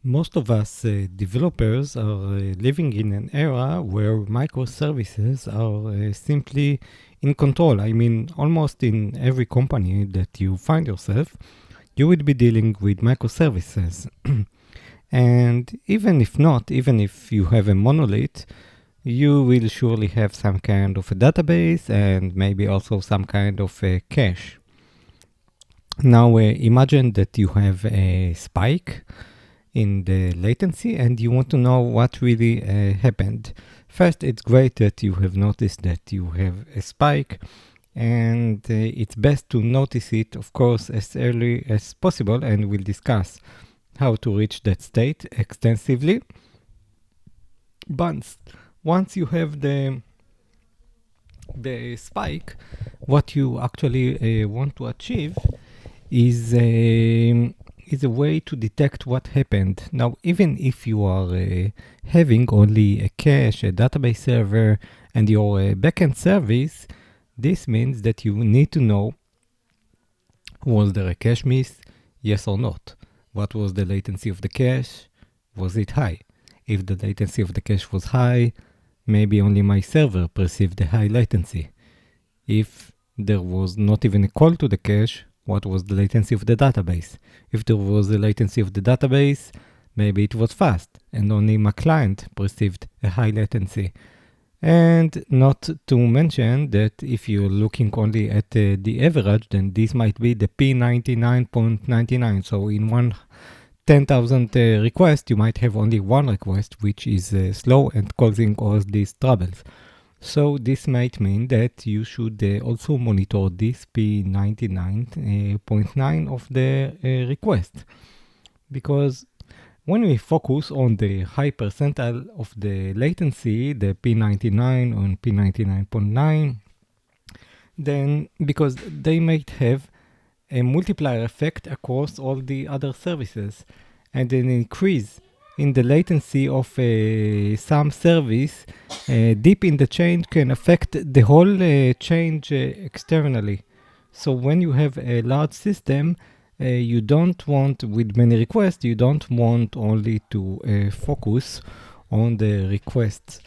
Most of us developers are living in an era where microservices are simply in control. I mean, almost in every company that you find yourself, you would be dealing with microservices. And even if not, even if you have a monolith, you will surely have some kind of a database and maybe also some kind of a cache. Now, imagine that you have a spike in the latency and you want to know what really happened. First, it's great that you have noticed that you have a spike, and it's best to notice it, of course, as early as possible, and we'll discuss how to reach that state extensively. But once you have the spike, what you actually want to achieve is a way to detect what happened. Now, even if you are having only a cache, a database server, and your backend service, this means that you need to know, was there a cache miss? Yes or not? What was the latency of the cache? Was it high? If the latency of the cache was high, maybe only my server perceived the high latency. If there was not even a call to the cache, what was the latency of the database? If there was a latency of the database, maybe it was fast and only my client perceived a high latency. And not to mention that if you're looking only at the average, then this might be the P99.99. So in one 10,000 requests, you might have only one request, which is slow and causing all these troubles. So this might mean that you should also monitor this P99.9 of the request. Because when we focus on the high percentile of the latency, the P99 and P99.9, then because they might have a multiplier effect across all the other services, and an increase in the latency of some service deep in the chain can affect the whole chain externally. So when you have a large system, you don't want, with many requests, you don't want only to focus on the requests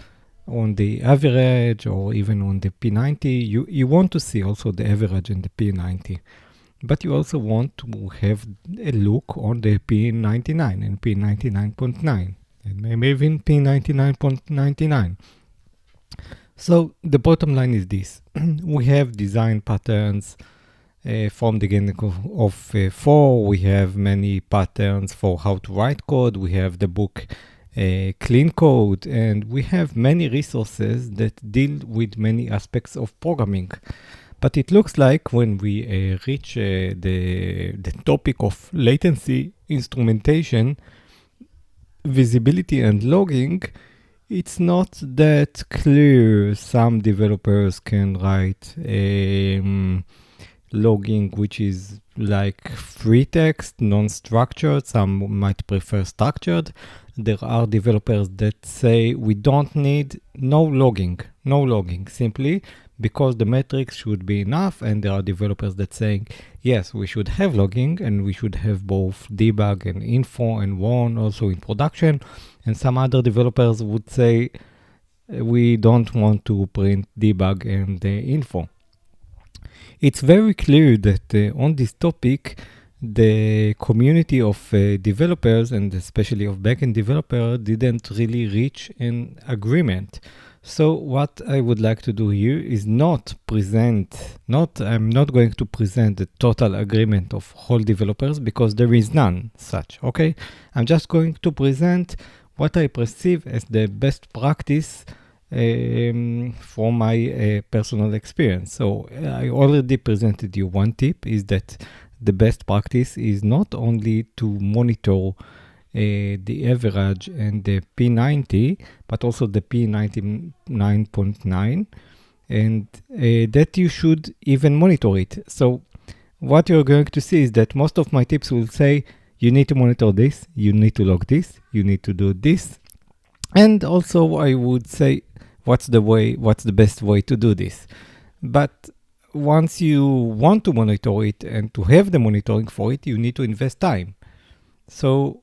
on the average or even on the P90. You want to see also the average and the P90. But you also want to have a look on the P99 and P99.9 and maybe even P99.99. So the bottom line is this. We have design patterns from the beginning of 4. We have many patterns for how to write code. We have the book Clean Code, and we have many resources that deal with many aspects of programming. But it looks like when we reach the topic of latency, instrumentation, visibility, and logging, it's not that clear. Some developers can write logging, which is like free text, non-structured. Some might prefer structured. There are developers that say we don't need no logging, simply because the metrics should be enough. And there are developers that saying, yes, we should have logging and we should have both debug and info and warn also in production. And some other developers would say, we don't want to print debug and info. It's very clear that on this topic, the community of developers and especially of backend developer didn't really reach an agreement. So what I would like to do here is I'm not going to present the total agreement of whole developers because there is none such, okay? I'm just going to present what I perceive as the best practice from my personal experience. So I already presented you one tip, is that the best practice is not only to monitor the average and the P90, but also the P99.9, and that you should even monitor it. So what you're going to see is that most of my tips will say, you need to monitor this, you need to log this, you need to do this. And also I would say, what's the best way to do this? But once you want to monitor it and to have the monitoring for it, you need to invest time. So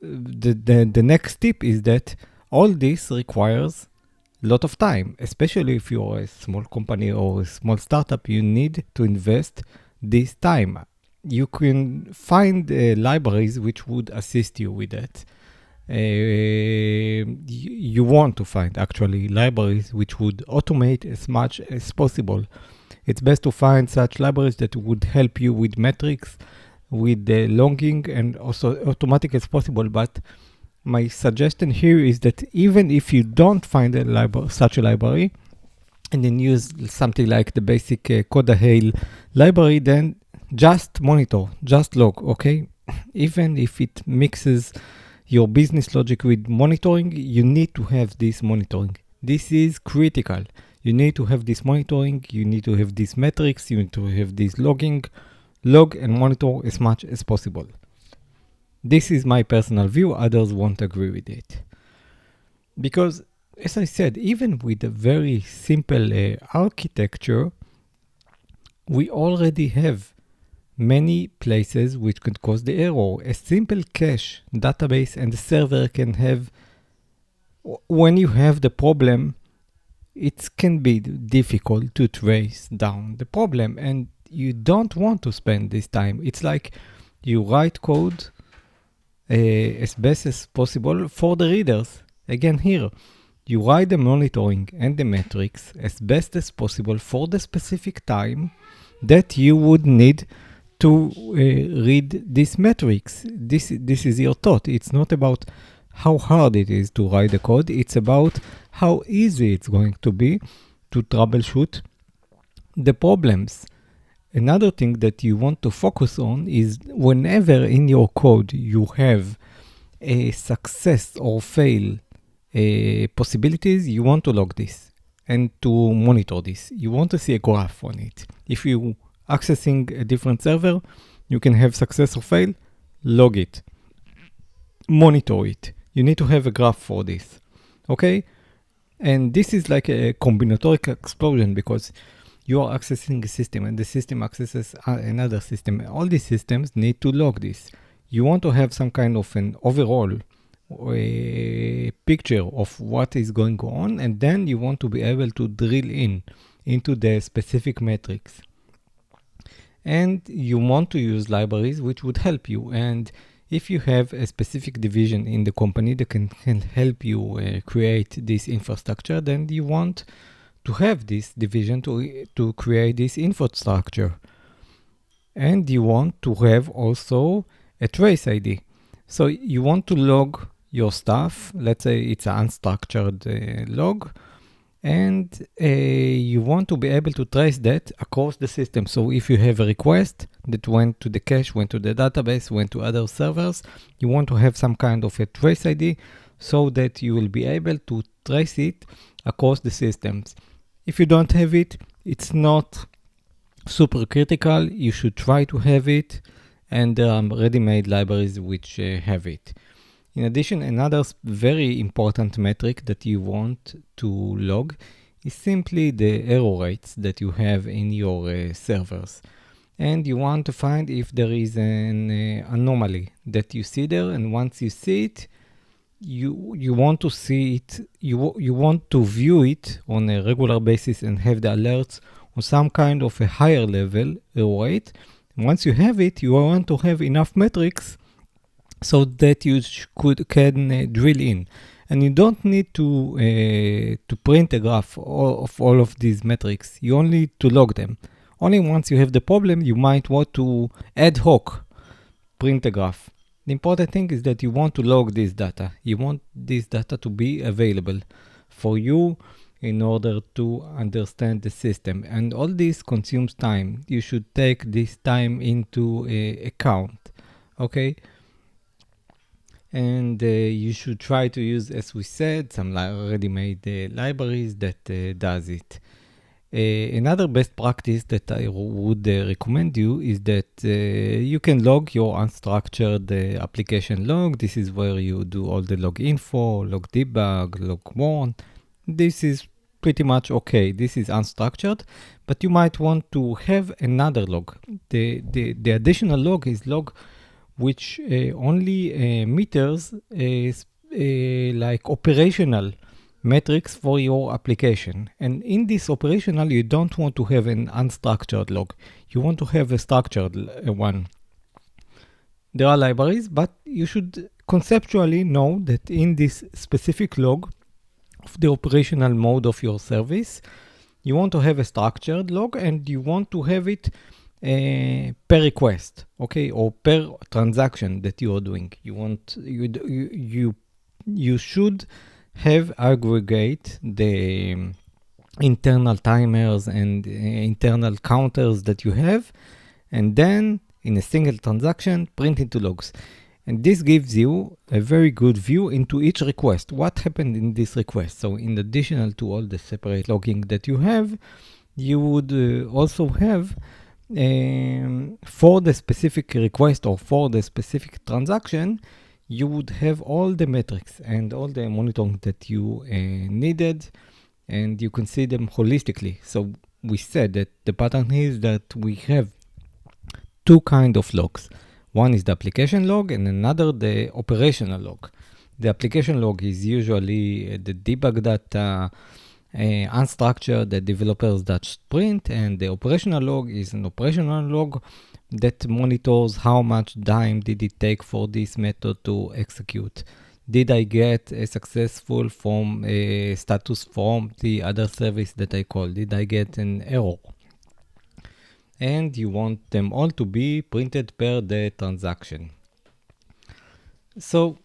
the next step is that all this requires a lot of time, especially if you're a small company or a small startup. You need to invest this time. You can find libraries which would assist you with that. You want to find actually libraries which would automate as much as possible. It's best to find such libraries that would help you with metrics, with the logging, and also automatic as possible. But my suggestion here is that even if you don't find such a library, and then use something like the basic Coda-Hail library, then just monitor, just log, okay? Even if it mixes your business logic with monitoring, you need to have this monitoring. This is critical. You need to have this monitoring, you need to have these metrics, you need to have this logging, log and monitor as much as possible. This is my personal view, others won't agree with it. Because, as I said, even with a very simple architecture, we already have many places which could cause the error. A simple cache database and the server can have, when you have the problem, it can be difficult to trace down the problem, and you don't want to spend this time. It's like you write code as best as possible for the readers. Again here, you write the monitoring and the metrics as best as possible for the specific time that you would need to read these metrics. This is your thought. It's not about how hard it is to write the code. It's about how easy it's going to be to troubleshoot the problems. Another thing that you want to focus on is whenever in your code you have a success or fail possibilities, you want to log this and to monitor this. You want to see a graph on it. If you accessing a different server, you can have success or fail, log it, monitor it. You need to have a graph for this, okay? And this is like a combinatoric explosion because you are accessing a system and the system accesses another system. All these systems need to log this. You want to have some kind of an overall picture of what is going on, and then you want to be able to drill into the specific metrics. And you want to use libraries which would help you. And if you have a specific division in the company that can help you create this infrastructure, then you want to have this division to create this infrastructure. And you want to have also a trace ID. So you want to log your stuff. Let's say it's an unstructured log. And you want to be able to trace that across the system. So if you have a request that went to the cache, went to the database, went to other servers, you want to have some kind of a trace ID so that you will be able to trace it across the systems. If you don't have it, it's not super critical. You should try to have it, and there are ready-made libraries which have it. In addition, another very important metric that you want to log is simply the error rates that you have in your servers. And you want to find if there is an anomaly that you see there, and once you see it, you want to see it, you want to view it on a regular basis and have the alerts on some kind of a higher level error rate. Once you have it, you want to have enough metrics so that you can drill in. And you don't need to print a graph of all of these metrics. You only need to log them. Only once you have the problem, you might want to ad hoc print a graph. The important thing is that you want to log this data. You want this data to be available for you in order to understand the system. And all this consumes time. You should take this time into account, okay? And you should try to use, as we said, some ready-made libraries that does it. Another best practice that I would recommend you is that you can log your unstructured application log. This is where you do all the log info, log debug, log warn. This is pretty much okay. This is unstructured, but you might want to have another log. The additional log is log which only meters like operational metrics for your application. And in this operational, you don't want to have an unstructured log. You want to have a structured one. There are libraries, but you should conceptually know that in this specific log of the operational mode of your service, you want to have a structured log and you want to have it per request, okay, or per transaction that you are doing. You should have aggregate the internal timers and internal counters that you have, and then in a single transaction, print into logs. And this gives you a very good view into each request. What happened in this request? So in addition to all the separate logging that you have, you would also have for the specific request or for the specific transaction, you would have all the metrics and all the monitoring that you needed, and you can see them holistically. So we said that the pattern is that we have two kinds of logs. One is the application log and another the operational log. The application log is usually the debug data, unstructured, the developers that print, and the operational log is an operational log that monitors how much time did it take for this method to execute. Did I get a successful status from the other service that I called? Did I get an error? And you want them all to be printed per the transaction. So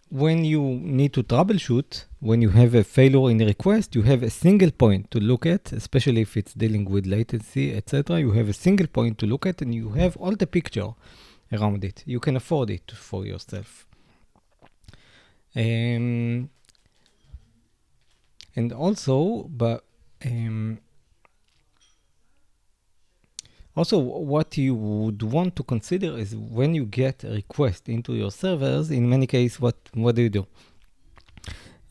when you need to troubleshoot, when you have a failure in a request, you have a single point to look at, especially if it's dealing with latency, etc. You have a single point to look at and you have all the picture around it. You can afford it for yourself. And also, also, what you would want to consider is when you get a request into your servers, in many cases, what do you do?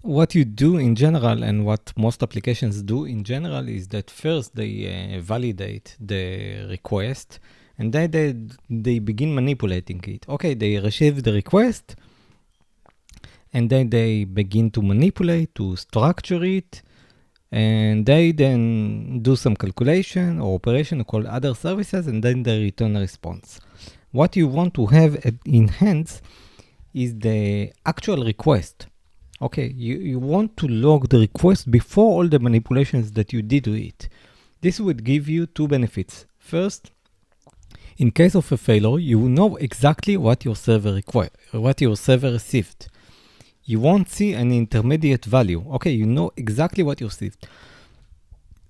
What you do in general, and what most applications do in general, is that first they validate the request, and then they begin manipulating it. Okay, they receive the request, and then they begin to manipulate, to structure it, and they then do some calculation or operation called other services, and then they return a response. What you want to have in hands is the actual request. Okay, you want to log the request before all the manipulations that you did to it. This would give you two benefits. First, in case of a failure, you know exactly what your server received. You won't see an intermediate value. Okay, you know exactly what you received.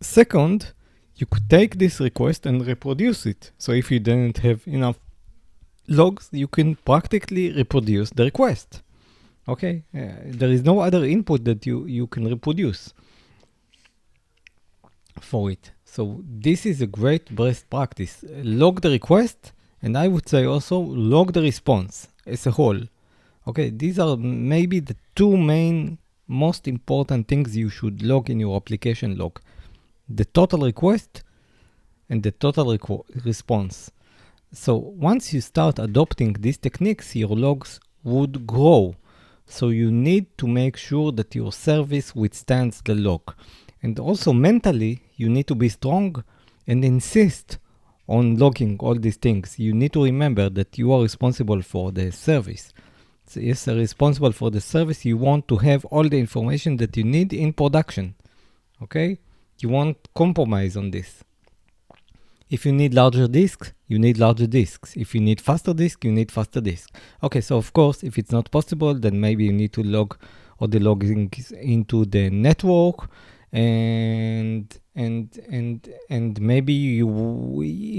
Second, you could take this request and reproduce it. So if you didn't have enough logs, you can practically reproduce the request. Okay, there is no other input that you can reproduce for it. So this is a great best practice. Log the request, and I would say also log the response as a whole. Okay, these are maybe the two main most important things you should log in your application log. The total request and the total response. So once you start adopting these techniques, your logs would grow. So you need to make sure that your service withstands the log. And also mentally, you need to be strong and insist on logging all these things. You need to remember that you are responsible for the service. Is responsible for the service, you want to have all the information that you need in production. Okay? You won't compromise on this. If you need larger disks, you need larger disks. If you need faster disk, you need faster disk. Okay, so of course, if it's not possible, then maybe you need to log all the logging into the network, and maybe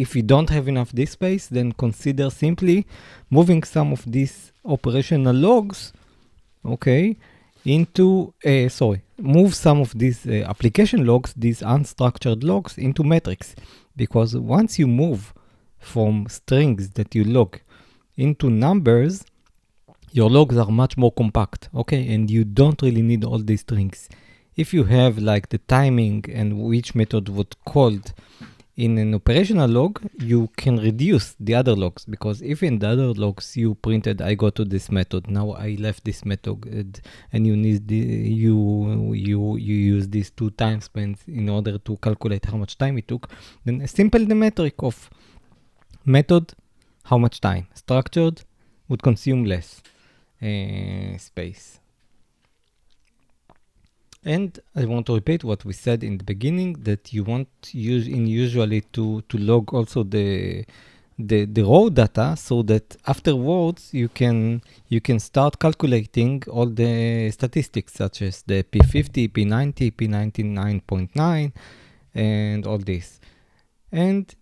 if you don't have enough disk space, then consider simply moving some of these operational logs, okay, move some of these application logs, these unstructured logs, into metrics. Because once you move from strings that you log into numbers, your logs are much more compact, okay, and you don't really need all these strings. If you have like the timing and which method was called in an operational log, you can reduce the other logs, because if in the other logs you printed, I go to this method, now I left this method, and you need you use these 2 time spans in order to calculate how much time it took, then a simple the metric of method, how much time, structured, would consume less space. And I want to repeat what we said in the beginning, that you want usually to log also the raw data, so that afterwards you can start calculating all the statistics, such as the P50, P90, P99.9, and all this. And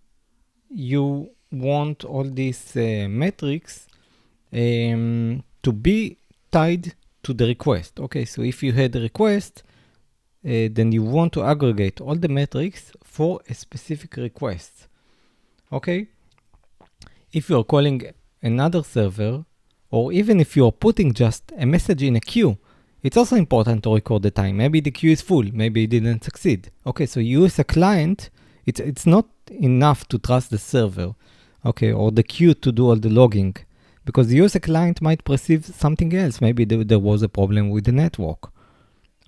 you want all these metrics to be tied to the request. Okay, so if you had a request, then you want to aggregate all the metrics for a specific request. Okay? If you're calling another server, or even if you're putting just a message in a queue, it's also important to record the time. Maybe the queue is full, maybe it didn't succeed. Okay, so you as a client, it's not enough to trust the server, okay, or the queue to do all the logging, because you as a client might perceive something else. Maybe there was a problem with the network.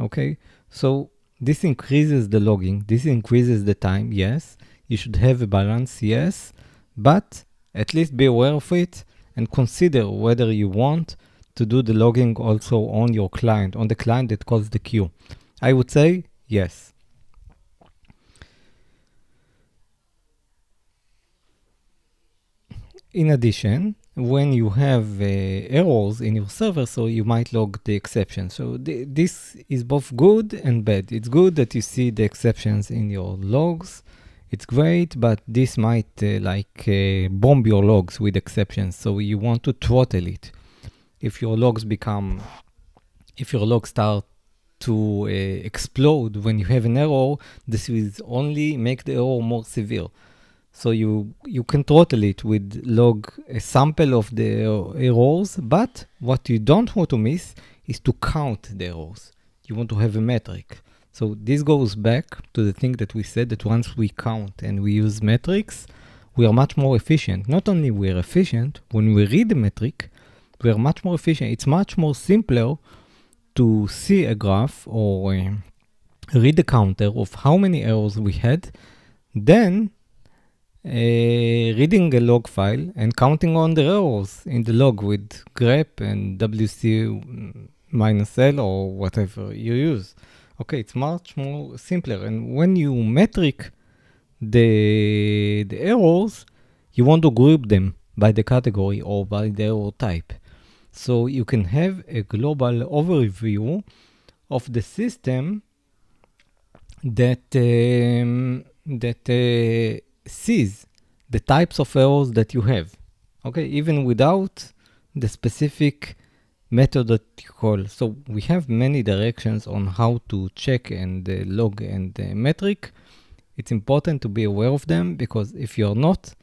Okay, so this increases the logging, this increases the time, yes. You should have a balance, yes, but at least be aware of it and consider whether you want to do the logging also on your client, on the client that calls the queue. I would say yes. In addition, when you have errors in your server, so you might log the exceptions. So this is both good and bad. It's good that you see the exceptions in your logs. It's great, but this might bomb your logs with exceptions. So you want to throttle it. If your logs start to explode when you have an error, this will only make the error more severe. So you can throttle it with log a sample of the errors, but what you don't want to miss is to count the errors. You want to have a metric. So this goes back to the thing that we said, that once we count and we use metrics, we are much more efficient. Not only we are efficient, when we read the metric, we are much more efficient. It's much more simpler to see a graph or read the counter of how many errors we had than reading a log file and counting on the errors in the log with grep and wc-l or whatever you use. Okay, it's much more simpler. And when you metric the errors, you want to group them by the category or by the error type. So you can have a global overview of the system that sees the types of errors that you have. Okay, even without the specific method that you call. So we have many directions on how to check and log and metric. It's important to be aware of them, because if you're not,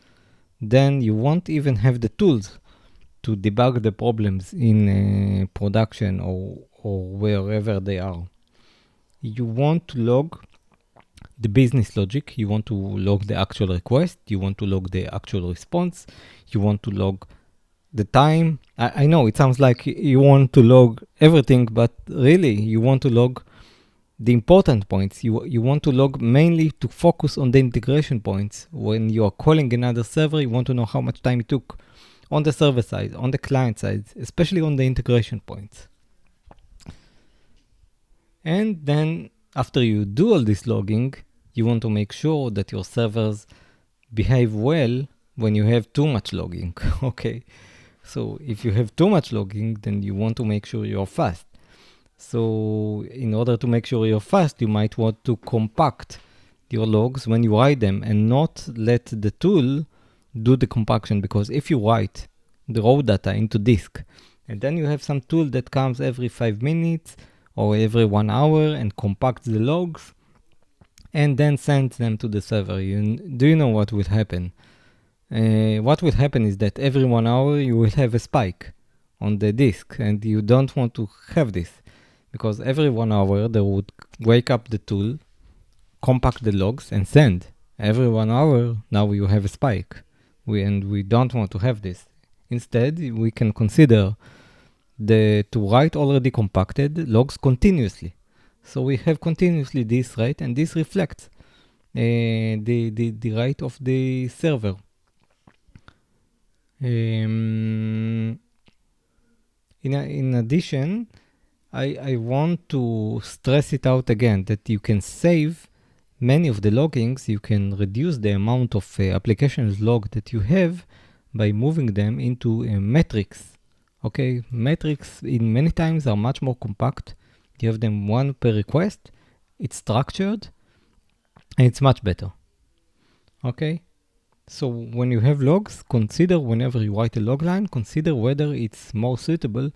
then you won't even have the tools to debug the problems in production or wherever they are. You want to log the business logic, you want to log the actual request, you want to log the actual response, you want to log the time. I know it sounds like you want to log everything, but really you want to log the important points. You want to log mainly to focus on the integration points. When you are calling another server, you want to know how much time it took on the server side, on the client side, especially on the integration points. And then after you do all this logging, you want to make sure that your servers behave well when you have too much logging. Okay, so if you have too much logging, then you want to make sure you're fast. So in order to make sure you're fast, you might want to compact your logs when you write them and not let the tool do the compaction. Because if you write the raw data into disk and then you have some tool that comes every 5 minutes or every 1 hour and compacts the logs and then sends them to the server, do you know what will happen? What will happen is that every 1 hour you will have a spike on the disk, and you don't want to have this, because every 1 hour they would wake up the tool, compact the logs and send. every 1 hour, now you have a spike. And we don't want to have this. Instead, we can consider to write already compacted logs continuously. So we have continuously this rate, and this reflects the rate of the server. In addition, I want to stress it out again that you can save many of the loggings. You can reduce the amount of applications log that you have by moving them into metrics. Okay, metrics in many times are much more compact. You have them one per request. It's structured and it's much better. Okay, so when you have logs, consider whenever you write a log line, consider whether it's more suitable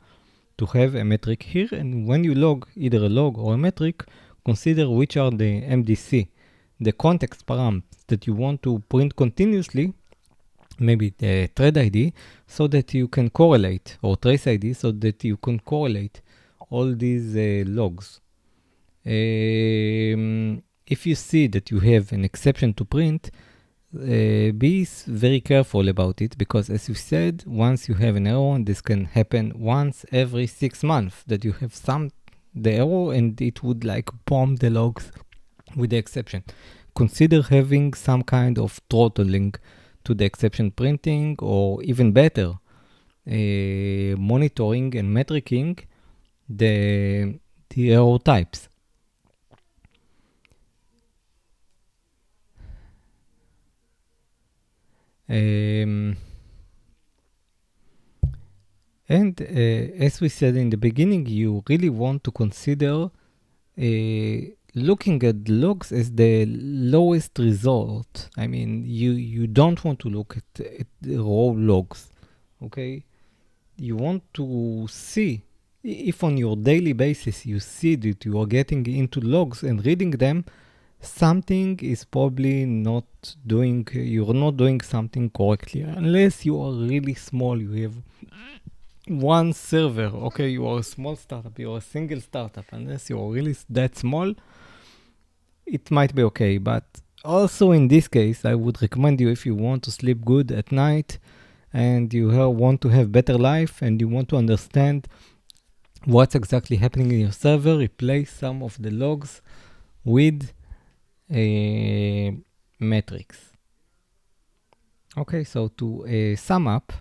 to have a metric here. And when you log either a log or a metric, consider which are the MDC, the context params that you want to print continuously, maybe the thread ID, so that you can correlate, or trace ID, so that you can correlate all these logs. If you see that you have an exception to print, be very careful about it, because as you said, once you have an error, and this can happen once every 6 months, that you have the error and it would like bomb the logs with the exception. Consider having some kind of throttling to the exception printing, or even better, monitoring and metricing the error types. And as we said in the beginning, you really want to consider looking at logs as the lowest result. I mean, you don't want to look at the raw logs, okay? You want to see if on your daily basis you see that you are getting into logs and reading them, something is probably not doing, you're not doing something correctly, unless you are really small, you have one server, okay, you are a small startup, you are a single startup, unless you are really that small, it might be okay. But also in this case, I would recommend you, if you want to sleep good at night and you want to have better life and you want to understand what's exactly happening in your server, replace some of the logs with metrics. Okay, so to sum up,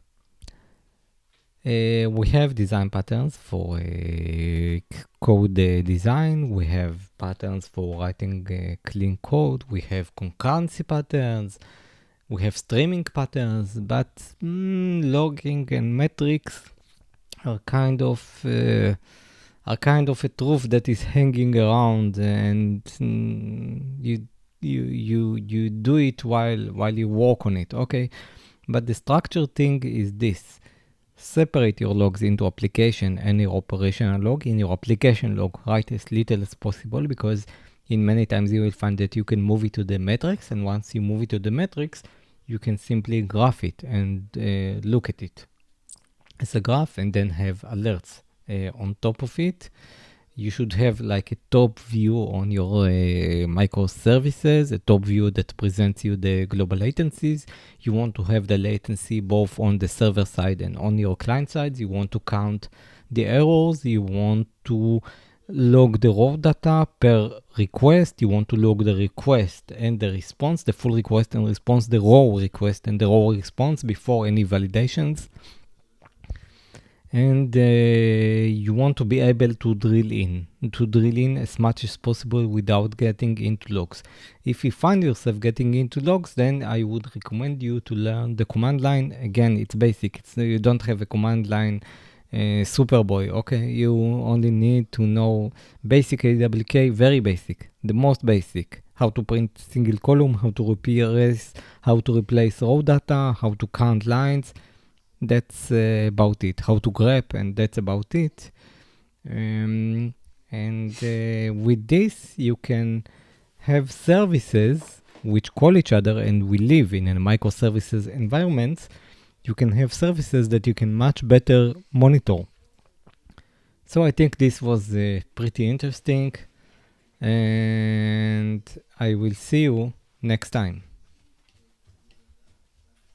we have design patterns for code design. We have patterns for writing clean code. We have concurrency patterns. We have streaming patterns, but logging and metrics are kind of a truth that is hanging around, and you do it while you work on it. Okay, but the structure thing is this. Separate your logs into application and your operational log. In your application log, write as little as possible, because in many times you will find that you can move it to the metrics, and once you move it to the metrics, you can simply graph it and look at it as a graph and then have alerts on top of it. You should have like a top view on your microservices, a top view that presents you the global latencies. You want to have the latency both on the server side and on your client side. You want to count the errors. You want to log the raw data per request. You want to log the request and the response, the full request and response, the raw request and the raw response before any validations. And you want to be able to drill in as much as possible without getting into logs. If you find yourself getting into logs, then I would recommend you to learn the command line. Again, it's basic. You don't have a command line superboy, okay? You only need to know basic AWK, very basic, the most basic. How to print single column, how to replace raw data, how to count lines. That's about it. How to grep, and that's about it. And with this, you can have services which call each other, and we live in a microservices environment. You can have services that you can much better monitor. So I think this was pretty interesting, and I will see you next time.